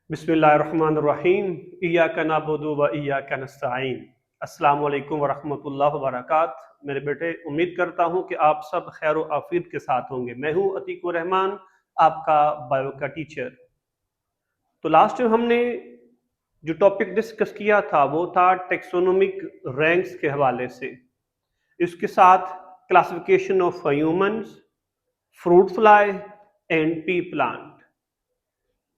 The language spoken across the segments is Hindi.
बिस्मिल्लाहिर्रहमानिर्रहीम इय्याका नअबुदु व इय्याका नस्तईन। अस्सलाम वालेकुम व रहमतुल्लाहि व बरकातहू। मेरे बेटे, उम्मीद करता हूँ कि आप सब खैर व आफियत के साथ होंगे। मैं हूँ अतीकुर रहमान, आपका बायो का टीचर। तो लास्ट में हमने जो टॉपिक डिस्कस किया था वो था टेक्सोनोमिक रैंक्स के हवाले से। इसके साथ classification of humans, fruit fly and P plant,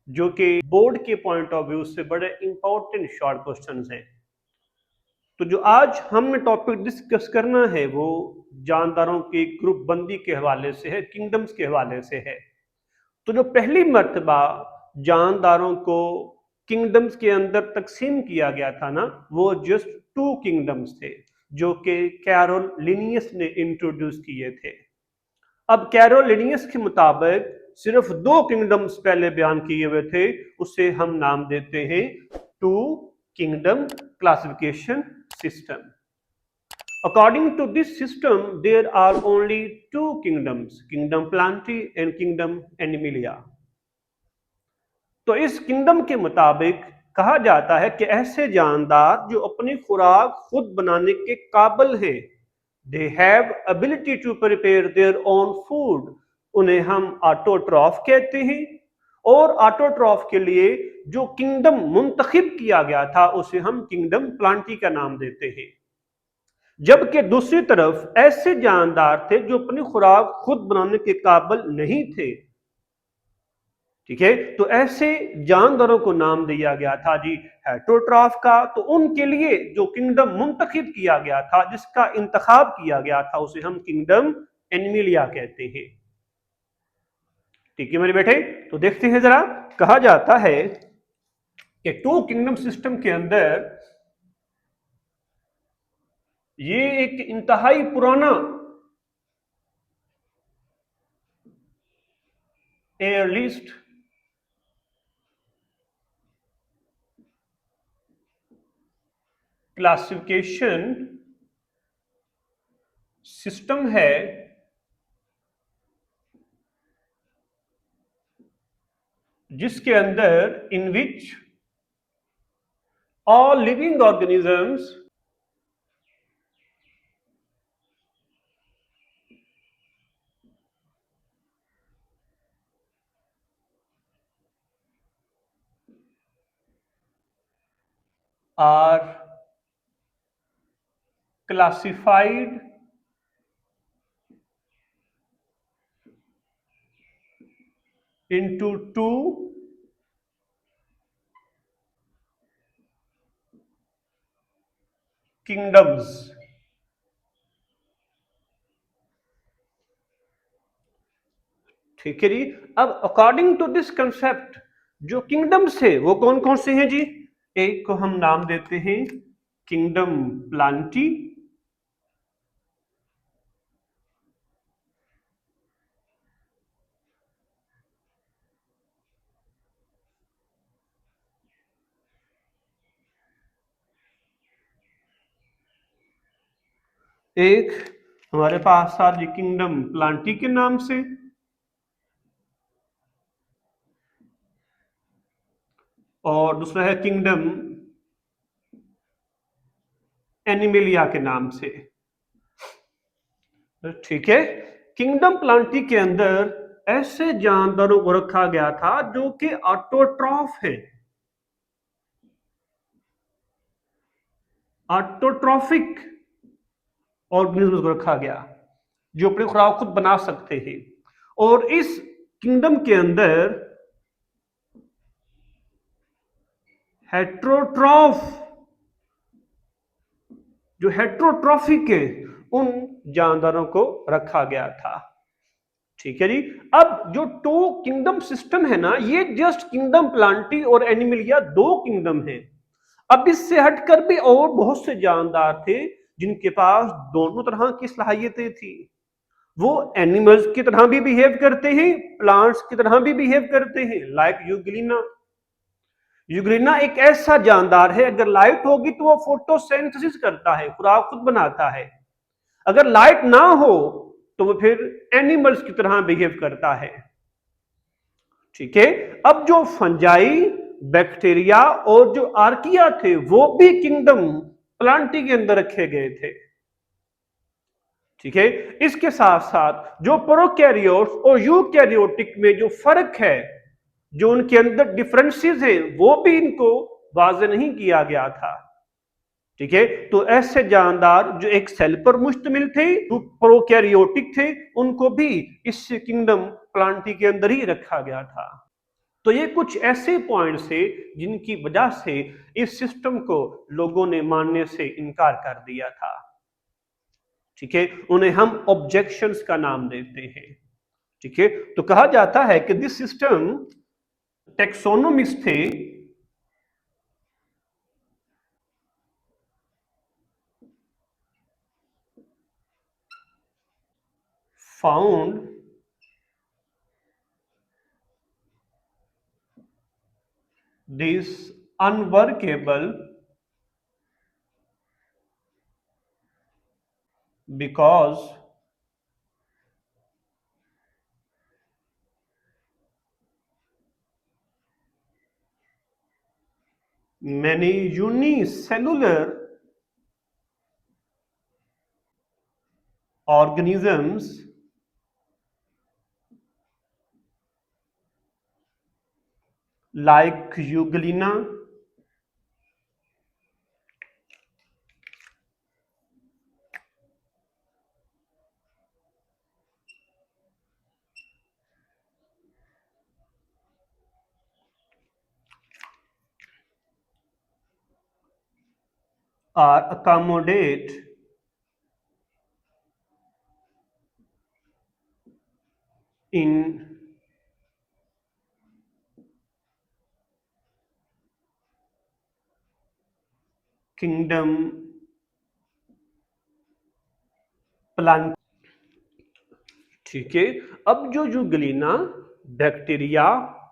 जो कि बोर्ड के पॉइंट ऑफ व्यू से बड़े इंपॉर्टेंट शॉर्ट क्वेश्चंस हैं। तो जो आज हमने टॉपिक डिस्कस करना है वो जानदारों की ग्रुप बंदी के हवाले से है, किंगडम्स के हवाले से है। तो जो पहली मर्तबा जानदारों को किंगडम्स के अंदर तकसीम किया गया था ना, वो जस्ट 2 किंगडम्स थे जो कि कैरोल लिनियस ने इंट्रोड्यूस किए थे। अब कैरोल लिनियस के मुताबिक सिर्फ 2 किंगडम्स पहले बयान किए हुए थे, उसे हम नाम देते हैं 2 kingdom classification system. According to this system, there are only 2 kingdoms, Kingdom Plantae and Kingdom Animalia. तो इस किंगडम के मुताबिक कहा जाता है कि ऐसे जानदार जो अपनी खुराक खुद बनाने के काबिल हैं, they have ability to prepare their own food, उन्हें हम ऑटोट्रॉफ कहते हैं। और ऑटोट्रॉफ के लिए जो किंगडम मुंतखब किया गया था उसे हम किंगडम प्लांटी का नाम देते हैं। जबकि दूसरी तरफ ऐसे जानदार थे जो अपनी खुराक खुद बनाने के काबिल नहीं थे, ठीक है, तो ऐसे जानदारों को नाम दिया गया था जी हेटरोट्रॉफ का। तो उनके लिए जो किंगडम मुंतखब किया गया था, जिसका इंतखाब किया गया था, उसे हम किंगडम एनिमिलिया कहते हैं। ठीक है मेरे बेटे, तो देखते हैं जरा। कहा जाता है कि 2 किंगडम सिस्टम के अंदर ये एक इंतहाई पुराना एयरलिस्ट क्लासिफिकेशन सिस्टम है जिसके अंदर in which all living organisms are classified into 2 kingdoms। ठीक है जी। अब अकॉर्डिंग टू दिस कंसेप्ट जो किंगडम्स है वो कौन कौन से हैं जी? एक को हम नाम देते हैं किंगडम प्लांटी, एक हमारे पास था जी किंगडम प्लांटी के नाम से, और दूसरा है किंगडम एनिमिलिया के नाम से। ठीक है, किंगडम प्लांटी के अंदर ऐसे जानदारों को रखा गया था जो कि ऑटोट्रॉफ है, ऑटोट्रॉफिक ऑर्गेनिज्म को रखा गया जो अपनी खुराक खुद बना सकते हैं। और इस किंगडम के अंदर हेट्रोट्रॉफ जो हेट्रोट्रॉफिक है उन जानदारों को रखा गया था। ठीक है जी। अब जो 2 किंगडम सिस्टम है ना, ये जस्ट किंगडम प्लांटी और एनिमिलिया 2 किंगडम है। अब इससे हटकर भी और बहुत से जानदार थे जिनके पास दोनों तरह की सलाहियतें थी। वो एनिमल्स की तरह भी बिहेव करते हैं, प्लांट्स की तरह भी बिहेव करते हैं। लाइक यूग्लिना, यूग्लिना एक ऐसा जानदार है, अगर लाइट होगी तो वो फोटोसिंथेसिस करता है, खुराक खुद बनाता है। अगर लाइट ना हो तो वो फिर एनिमल्स की तरह बिहेव करता है। ठीक है। अब जो फंजाई बैक्टीरिया और जो आर्किया थे वो भी किंगडम प्लांटी के अंदर रखे गए थे। ठीक है, इसके साथ साथ जो प्रोकैरियोट्स और यूकैरियोटिक में जो फर्क है, जो उनके अंदर डिफरेंसेस हैं, वो भी इनको वाज़ेह नहीं किया गया था। ठीक है, तो ऐसे जानदार जो एक सेल पर मुश्तमिल थे, जो प्रोकैरियोटिक थे, उनको भी इस किंगडम प्लांटी के अंदर ही रखा गया था। तो ये कुछ ऐसे पॉइंट्स थे जिनकी वजह से इस सिस्टम को लोगों ने मानने से इनकार कर दिया था। ठीक है, उन्हें हम ऑब्जेक्शंस का नाम देते हैं। ठीक है, तो कहा जाता है कि दिस सिस्टम टेक्सोनोमिस्ट थे found this unworkable because many unicellular organisms like Euglena are accommodate in kingdom plant। ठीक है, अब जो जुगलीना बैक्टीरिया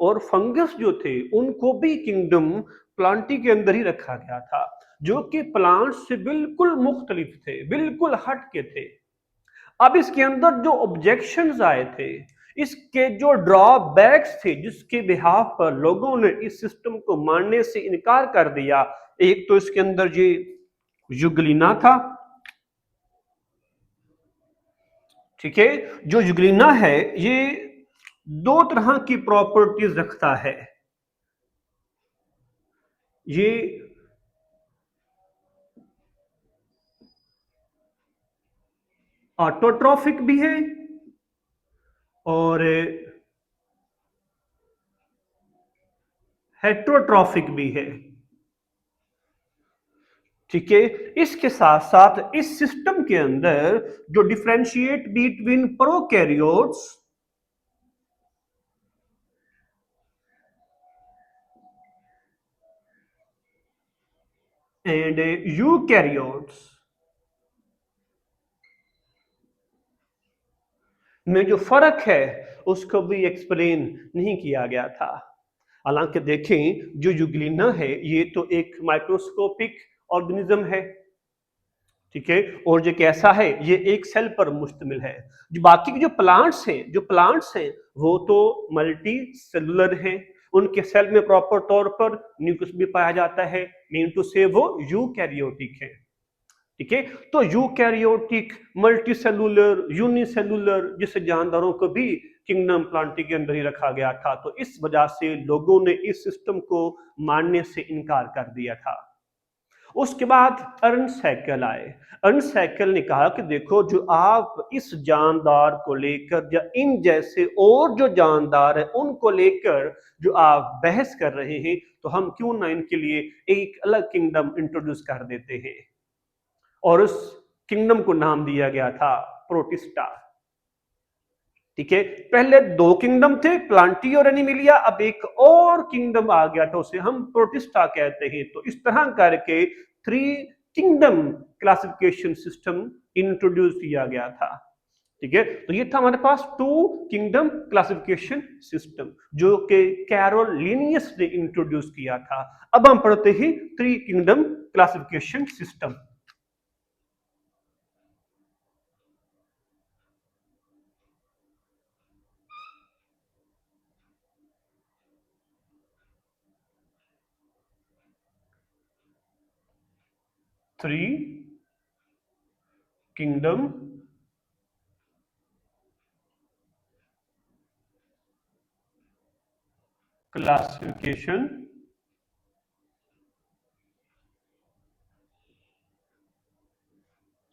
और फंगस जो थे उनको भी किंगडम प्लांटी के अंदर ही रखा गया था, जो कि प्लांट से बिल्कुल मुख्तलिफ थे, बिल्कुल हट के थे। अब इसके अंदर जो ऑब्जेक्शंस आए थे, इसके जो ड्रॉबैक्स थे, जिसके बिहाफ पर लोगों ने इस सिस्टम को मानने से इनकार कर दिया, एक तो इसके अंदर ये जुगलीना था। ठीक है, जो जुगलीना है ये दो तरह की प्रॉपर्टीज रखता है। ये ऑटोट्रॉफिक भी है और हेट्रोट्रॉफिक भी है। ठीक है, इसके साथ साथ इस सिस्टम के अंदर जो differentiate between prokaryotes and eukaryotes में जो फर्क है उसको भी एक्सप्लेन नहीं किया गया था। हालांकि देखें, जो युग्लिना है ये तो एक माइक्रोस्कोपिक ऑर्गेनिज्म है। ठीक है, और जो कैसा है, ये एक सेल पर मुश्तमिल है। जो बाकी के जो प्लांट्स हैं वो तो मल्टी सेलुलर हैं, उनके सेल में प्रॉपर तौर पर न्यूक्लियस भी पाया जाता है, मीन टू से वो यूकैरियोटिक है। ठीक है, तो यूकैरियोटिक, मल्टी सेलुलर, यूनिसेलुलर जैसे जानदारों को भी किंगडम प्लांटी के अंदर ही रखा गया था। तो इस वजह से लोगों ने इस सिस्टम को मानने से इनकार कर दिया था। उसके बाद अर्नस्ट हैकेल आए। अर्नस्ट हैकेल ने कहा कि देखो, जो आप इस जानदार को लेकर या इन जैसे और जो जानदार है उनको लेकर जो आप बहस कर रहे हैं, तो हम क्यों ना इनके लिए एक अलग किंगडम इंट्रोड्यूस कर देते हैं। और उस किंगडम को नाम दिया गया था प्रोटिस्टा। ठीक है, पहले दो किंगडम थे, प्लांटी और एनिमिलिया, अब एक और किंगडम आ गया था, उसे हम प्रोटिस्टा कहते हैं। तो इस तरह करके three kingdom classification system introduce किया गया था। ठीक है, तो ये था हमारे पास टू किंगडम क्लासिफिकेशन सिस्टम, जो कि कैरोलिनियस ने इंट्रोड्यूस किया था। अब हम पढ़ते हैं three kingdom classification system. Three kingdom classification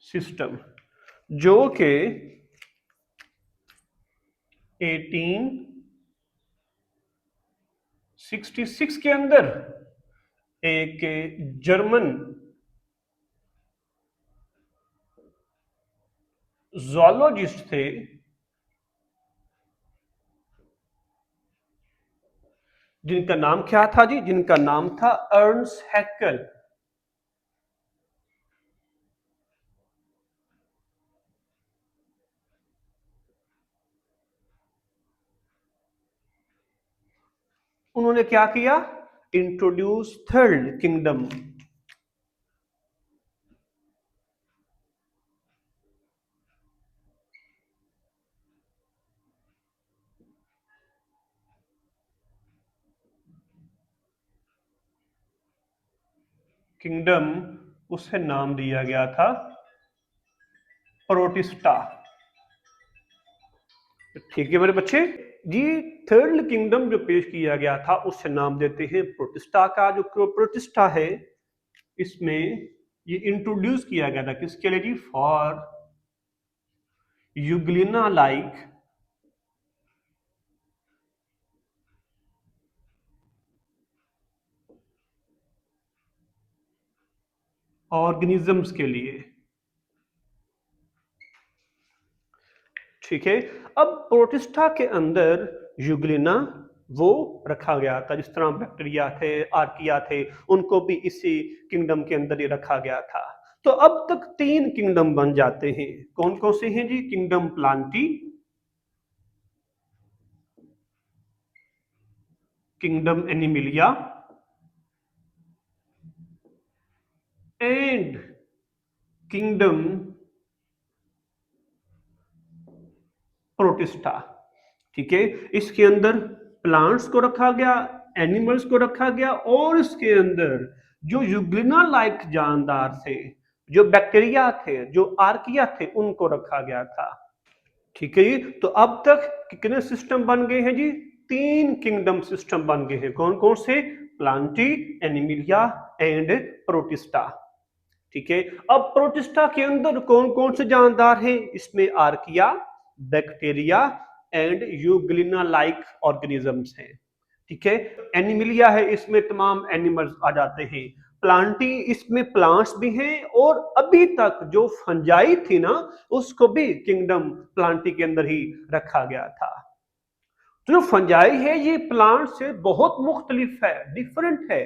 system, जो कि 1866 के अंदर एक जर्मन ज़ूलॉजिस्ट थे जिनका नाम क्या था जी? जिनका नाम था अर्न्स्ट हैक्ल। उन्होंने क्या किया? Introduce third kingdom. किंगडम, उसे नाम दिया गया था प्रोटिस्टा। ठीक है मेरे बच्चे जी। थर्ड किंगडम जो पेश किया गया था उसे नाम देते हैं प्रोटिस्टा का। जो प्रोटिस्टा है इसमें ये इंट्रोड्यूस किया गया था किसके लिए जी? फॉर यूग्लिना लाइक ऑर्गेनिजम्स के लिए। ठीक है। अब प्रोटिस्टा के अंदर यूग्लिना वो रखा गया था। जिस तरह बैक्टीरिया थे, आर्किया थे, उनको भी इसी किंगडम के अंदर ही रखा गया था। तो अब तक तीन किंगडम बन जाते हैं। कौन कौन से हैं जी? Kingdom Plantae, kingdom Animalia and kingdom Protista. ठीक है। इसके अंदर प्लांट्स को रखा गया, एनिमल्स को रखा गया, और इसके अंदर जो यूग्लिना लाइक जानदार थे, जो बैक्टीरिया थे, जो आर्किया थे, उनको रखा गया था। ठीक है जी। तो अब तक कितने सिस्टम बन गए हैं जी? तीन किंगडम सिस्टम बन गए हैं। कौन कौन से? Plantae, Animalia and protista. ठीक है। अब प्रोटिस्टा के अंदर कौन कौन से जानदार हैं? इसमें archaea, bacteria and Euglena like organisms हैं। ठीक है। एनिमिलिया है, इसमें तमाम एनिमल्स आ जाते हैं। प्लांटी, इसमें प्लांट्स भी हैं, और अभी तक जो फंजाई थी ना, उसको भी किंगडम प्लांटी के अंदर ही रखा गया था। तो जो फंजाई है ये प्लांट से बहुत मुख्तलिफ है, डिफरेंट है।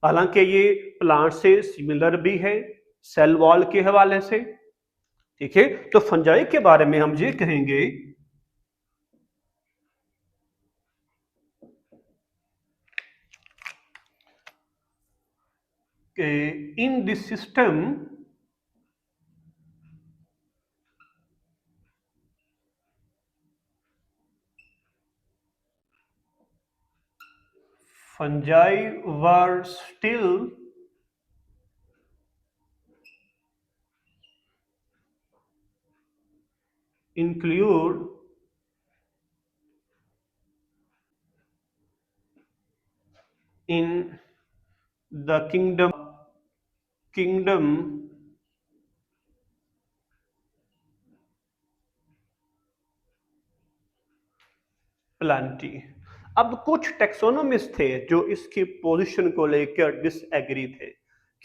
हालांकि ये प्लांट से सिमिलर भी है सेल वॉल के हवाले से। ठीक है। तो फंजाई के बारे में हम ये कहेंगे कि in this system fungi were still include in the kingdom Plantae. अब कुछ टेक्सोनोमिस्ट थे जो इसकी पोजीशन को लेकर डिसएग्री थे।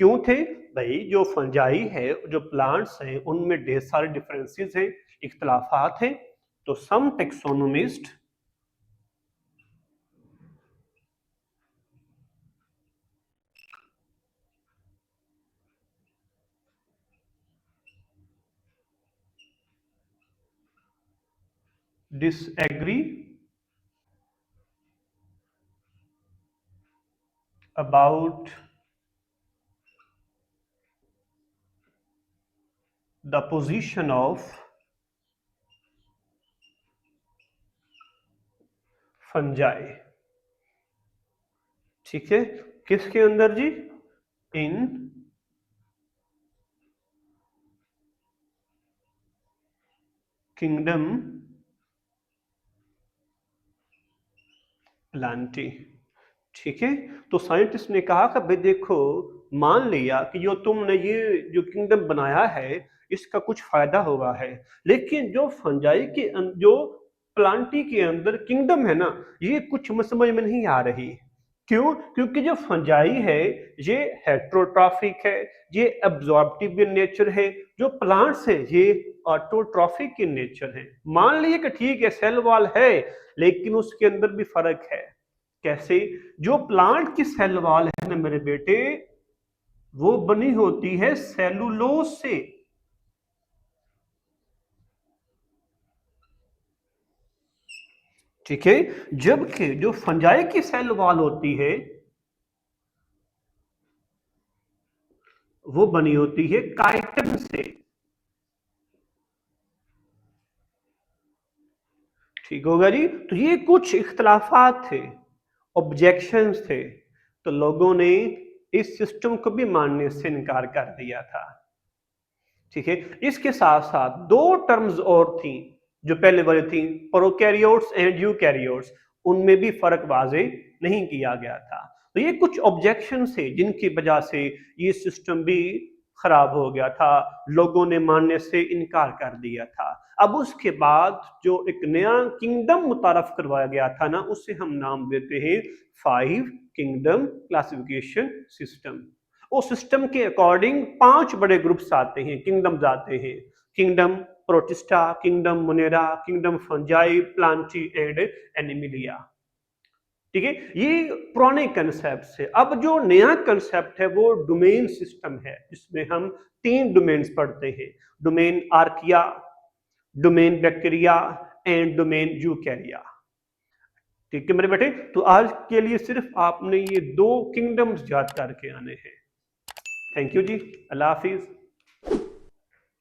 क्यों थे भाई? जो फंजाई है, जो प्लांट्स हैं, उनमें ढेर सारे डिफरेंसेस हैं, इख्तलाफात हैं। तो some taxonomist disagree about the position of fungi. ठीक है। किसके अंदर जी? इन किंगडम प्लांटी। ठीक है, तो साइंटिस्ट ने कहा कि भाई देखो, मान लिया कि जो तुमने ये जो किंगडम बनाया है इसका कुछ फायदा हुआ है, लेकिन जो फंजाई के जो प्लांटी के अंदर किंगडम है ना, ये कुछ समझ में नहीं आ रही। क्यों? क्योंकि जो फंजाई है ये हेट्रोट्रॉफिक है, ये एब्जॉर्प्टिव इन नेचर है, जो प्लांट्स है ये ऑटोट्रॉफिक इन नेचर है। मान लिए कि ठीक है सेल वॉल है, लेकिन उसके अंदर भी फर्क है। कैसे? जो प्लांट की सेल वॉल है ना मेरे बेटे, वो बनी होती है सेलुलोज से। ठीक है, जबकि जो फंजाई की सेल वॉल होती है वो बनी होती है काइटिन से। ठीक होगा जी। तो ये कुछ इख्तलाफात थे, ऑब्जेक्शंस थे, तो लोगों ने इस सिस्टम को भी मानने से इनकार कर दिया था। ठीक है, इसके साथ साथ दो टर्म्स और थी जो पहले वाली थी, प्रोकैरियोट्स एंड यूकैरियोट्स, उनमें भी फर्क वाजे नहीं किया गया था। तो ये कुछ ऑब्जेक्शन थे जिनकी वजह से ये सिस्टम भी खराब हो गया था, लोगों ने मानने से इनकार कर दिया था। अब उसके बाद जो एक नया किंगडम मुतारफ करवाया गया था ना, उसे हम नाम देते हैं 5 किंगडम क्लासिफिकेशन सिस्टम। उस सिस्टम के अकॉर्डिंग 5 बड़े ग्रुप्स आते हैं, किंगडम्स आते हैं। Kingdom protista, kingdom Monera, kingdom fungi, Plantae and Animalia. ठीक है, ये पुराने कंसेप्ट है। अब जो नया कंसेप्ट है वो डोमेन सिस्टम है, जिसमें हम 3 डोमेन्स पढ़ते हैं, domain archaea, domain bacteria and domain यूकैरिया। ठीक है मेरे बेटे, तो आज के लिए सिर्फ आपने ये 2 किंगडम्स याद करके आने हैं। थैंक यू जी, अल्लाह हाफिज।